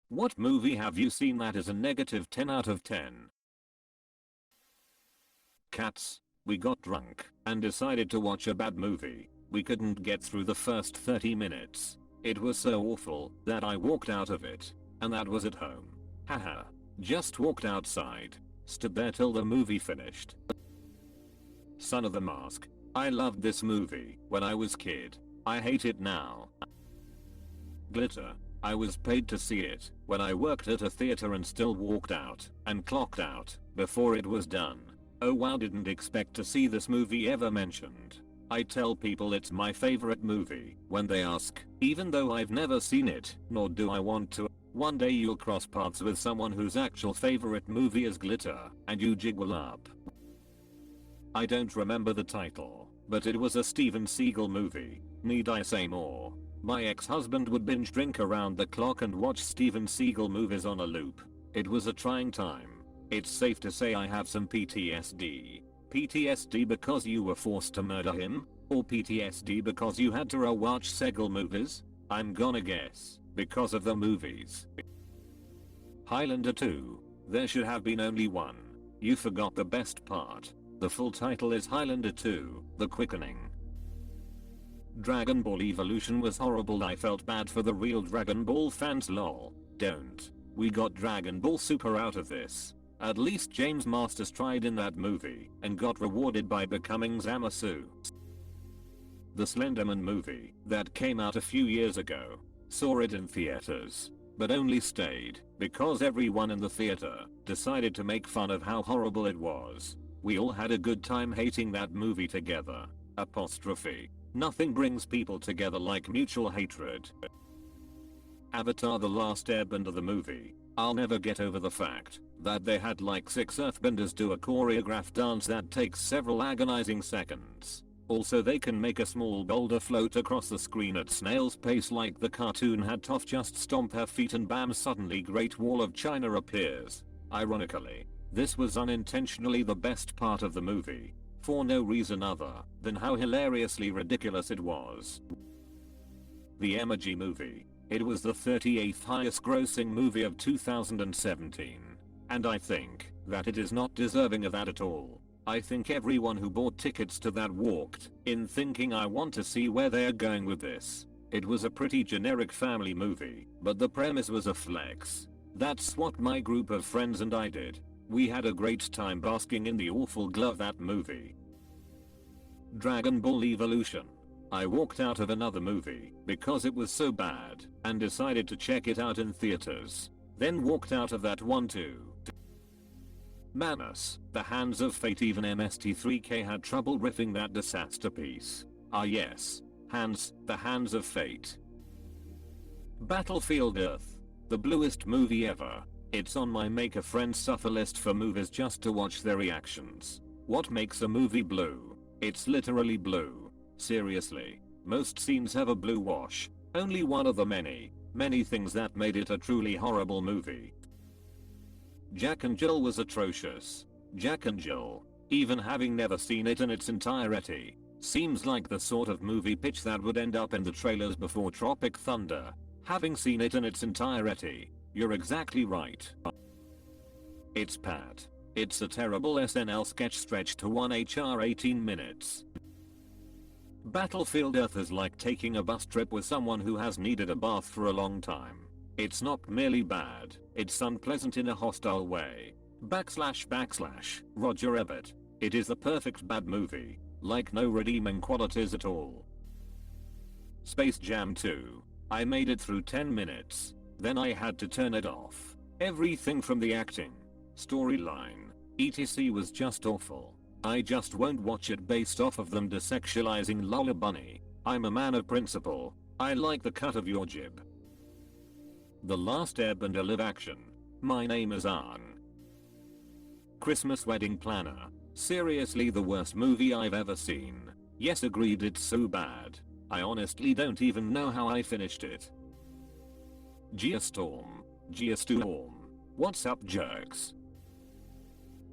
What movie have you seen that is a negative 10 out of 10? Cats. We got drunk and decided to watch a bad movie. We couldn't get through the first 30 minutes. It was so awful that I walked out of it. And that was at home. Haha. Just walked outside. Stood there till the movie finished. Son of the Mask. I loved this movie when I was kid. I hate it now. Glitter. I was paid to see it when I worked at a theater and still walked out and clocked out before it was done. Oh wow, didn't expect to see this movie ever mentioned. I tell people it's my favorite movie when they ask, even though I've never seen it, nor do I want to. One day you'll cross paths with someone whose actual favorite movie is Glitter and you jiggle up. I don't remember the title, but it was a Steven Seagal movie. Need I say more? My ex-husband would binge drink around the clock and watch Steven Seagal movies on a loop. It was a trying time. It's safe to say I have some PTSD. PTSD because you were forced to murder him? Or PTSD because you had to rewatch Seagal movies? I'm gonna guess, because of the movies. Highlander 2. There should have been only one. You forgot the best part. The full title is Highlander 2, The Quickening. Dragon Ball Evolution was horrible. I felt bad for the real Dragon Ball fans, lol. Don't. We got Dragon Ball Super out of this. At least James Masters tried in that movie and got rewarded by becoming Zamasu. The Slenderman movie that came out a few years ago. Saw it in theaters, but only stayed because everyone in the theater decided to make fun of how horrible it was. We all had a good time hating that movie together. Apostrophe. Nothing brings people together like mutual hatred. Avatar: The Last Airbender, the movie. I'll never get over the fact that they had like 6 earthbenders do a choreographed dance that takes several agonizing seconds. Also, they can make a small boulder float across the screen at snail's pace like the cartoon had. Toph just stomp her feet and bam, suddenly Great Wall of China appears. Ironically, this was unintentionally the best part of the movie, for no reason other than how hilariously ridiculous it was. The Emoji Movie. It was the 38th highest grossing movie of 2017. And I think that it is not deserving of that at all. I think everyone who bought tickets to that walked in thinking, I want to see where they're going with this. It was a pretty generic family movie, but the premise was a flex. That's what my group of friends and I did. We had a great time basking in the awful glow of that movie. Dragon Ball Evolution. I walked out of another movie because it was so bad and decided to check it out in theaters. Then walked out of that one too. Manus, The Hands of Fate. Even MST3K had trouble riffing that disaster piece. Ah yes. The Hands of Fate. Battlefield Earth. The bluest movie ever. It's on my make a friend suffer list for movies just to watch their reactions. What makes a movie blue? It's literally blue. Seriously, most scenes have a blue wash. Only one of the many things that made it a truly horrible movie. Jack and Jill was atrocious. Jack and Jill, even having never seen it in its entirety, seems like the sort of movie pitch that would end up in the trailers before Tropic Thunder. Having seen it in its entirety, you're exactly right. It's Pat. It's a terrible SNL sketch stretched to 1 HR 18 minutes. Battlefield Earth is like taking a bus trip with someone who has needed a bath for a long time. It's not merely bad, it's unpleasant in a hostile way. Roger Ebert. It is the perfect bad movie, like no redeeming qualities at all. Space Jam 2. I made it through 10 minutes, then I had to turn it off. Everything from the acting, storyline, etc. was just awful. I just won't watch it based off of them desexualizing Lola Bunny. I'm a man of principle. I like the cut of your jib. The Last Airbender live action. My name is Arn. Christmas Wedding Planner. Seriously the worst movie I've ever seen. Yes, agreed, it's so bad. I honestly don't even know how I finished it. Geostorm. What's up, jerks?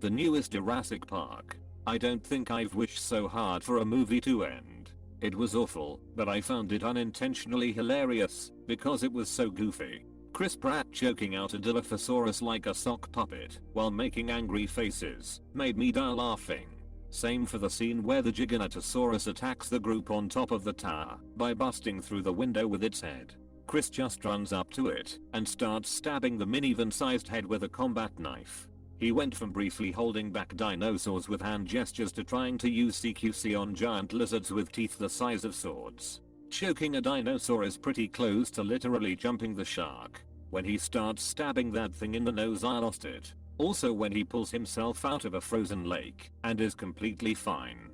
The newest Jurassic Park. I don't think I've wished so hard for a movie to end. It was awful, but I found it unintentionally hilarious because it was so goofy. Chris Pratt choking out a Dilophosaurus like a sock puppet while making angry faces made me die laughing. Same for the scene where the Giganotosaurus attacks the group on top of the tower by busting through the window with its head. Chris just runs up to it and starts stabbing the minivan-sized head with a combat knife. He went from briefly holding back dinosaurs with hand gestures to trying to use CQC on giant lizards with teeth the size of swords. Choking a dinosaur is pretty close to literally jumping the shark. When he starts stabbing that thing in the nose, I lost it. Also when he pulls himself out of a frozen lake and is completely fine.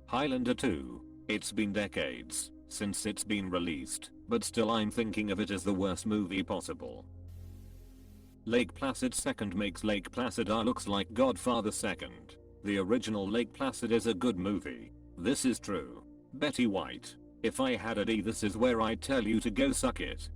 Highlander 2. It's been decades since it's been released, but still I'm thinking of it as the worst movie possible. Lake Placid 2nd makes Lake Placid looks like Godfather 2nd. The original Lake Placid is a good movie. This is true. Betty White. If I had a D, this is where I'd tell you to go suck it.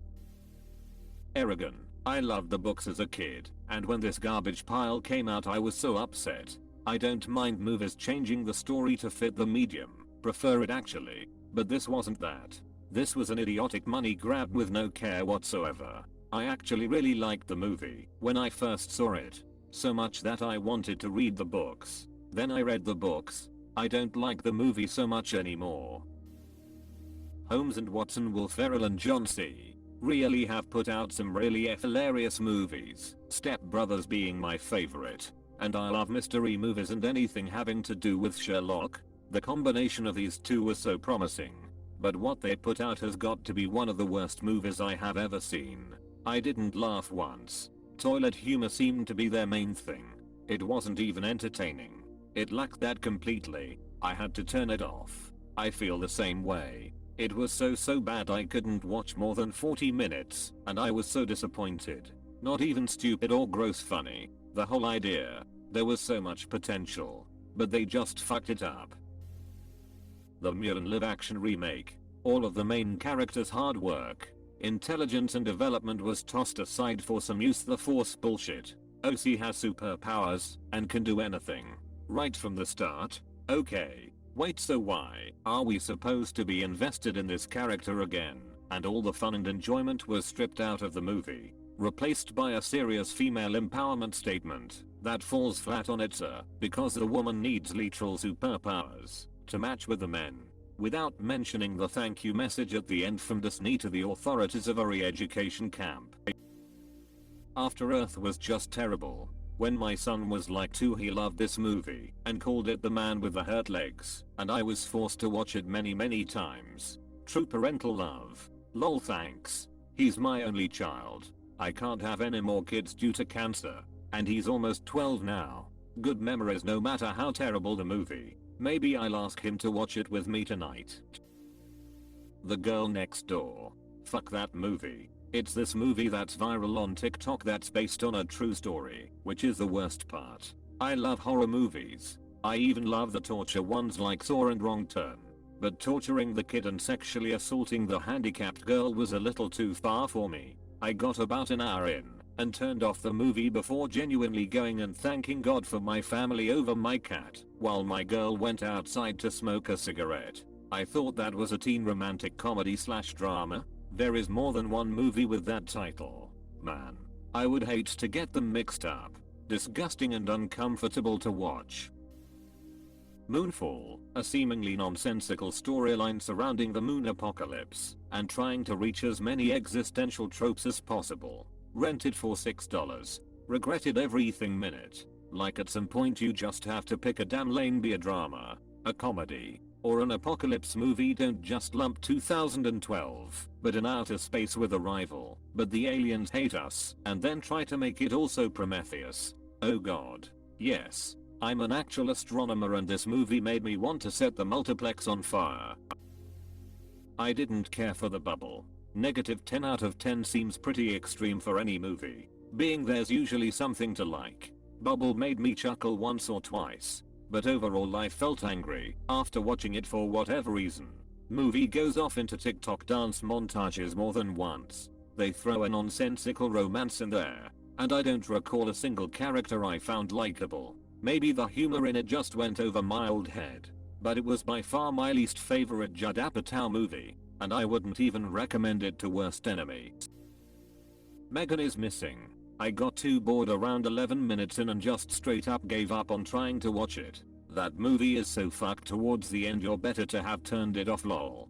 Eragon. I loved the books as a kid, and when this garbage pile came out I was so upset. I don't mind movies changing the story to fit the medium, prefer it actually, but this wasn't that. This was an idiotic money grab with no care whatsoever. I actually really liked the movie when I first saw it, so much that I wanted to read the books. Then I read the books. I don't like the movie so much anymore. Holmes and Watson. Will Ferrell and John C. really have put out some really hilarious movies, Step Brothers being my favorite, and I love mystery movies and anything having to do with Sherlock. The combination of these two was so promising, but what they put out has got to be one of the worst movies I have ever seen. I didn't laugh once. Toilet humor seemed to be their main thing. It wasn't even entertaining. It lacked that completely. I had to turn it off. I feel the same way. It was so bad I couldn't watch more than 40 minutes, and I was so disappointed. Not even stupid or gross funny. The whole idea. There was so much potential, but they just fucked it up. The Mulan live action remake. All of the main characters' hard work, intelligence and development was tossed aside for some use the force bullshit. OC has superpowers and can do anything. Right from the start. Okay. Wait, so why are we supposed to be invested in this character again? And all the fun and enjoyment was stripped out of the movie, replaced by a serious female empowerment statement that falls flat on its because the woman needs literal superpowers to match with the men, without mentioning the thank you message at the end from Disney to the authorities of a re-education camp. After Earth was just terrible. When my son was like 2 he loved this movie and called it The Man with the Hurt Legs, and I was forced to watch it many times. True parental love. Lol, thanks. He's my only child. I can't have any more kids due to cancer, and he's almost 12 now. Good memories no matter how terrible the movie. Maybe I'll ask him to watch it with me tonight. The Girl Next Door. Fuck that movie. It's this movie that's viral on TikTok that's based on a true story, which is the worst part. I love horror movies. I even love the torture ones like Saw and Wrong Turn. But torturing the kid and sexually assaulting the handicapped girl was a little too far for me. I got about an hour in and turned off the movie before genuinely going and thanking God for my family over my cat, while my girl went outside to smoke a cigarette. I thought that was a teen romantic comedy / drama. There is more than one movie with that title. Man, I would hate to get them mixed up. Disgusting and uncomfortable to watch. Moonfall, a seemingly nonsensical storyline surrounding the moon apocalypse and trying to reach as many existential tropes as possible. Rented for $6. Regretted everything minute. Like at some point you just have to pick a damn lane, be a drama, a comedy, or an apocalypse movie. Don't just lump 2012, but in outer space with a rival, but the aliens hate us, and then try to make it also Prometheus. Oh god. Yes. I'm an actual astronomer and this movie made me want to set the multiplex on fire. I didn't care for The Bubble. -10 out of 10 seems pretty extreme for any movie, being there's usually something to like. Bubble made me chuckle once or twice, but overall I felt angry after watching it for whatever reason. Movie goes off into TikTok dance montages more than once. They throw a nonsensical romance in there, and I don't recall a single character I found likable. Maybe the humor in it just went over my old head, but it was by far my least favorite Judd Apatow movie, and I wouldn't even recommend it to worst enemy. Megan is missing. I got too bored around 11 minutes in and just straight up gave up on trying to watch it. That movie is so fucked towards the end, you're better to have turned it off lol.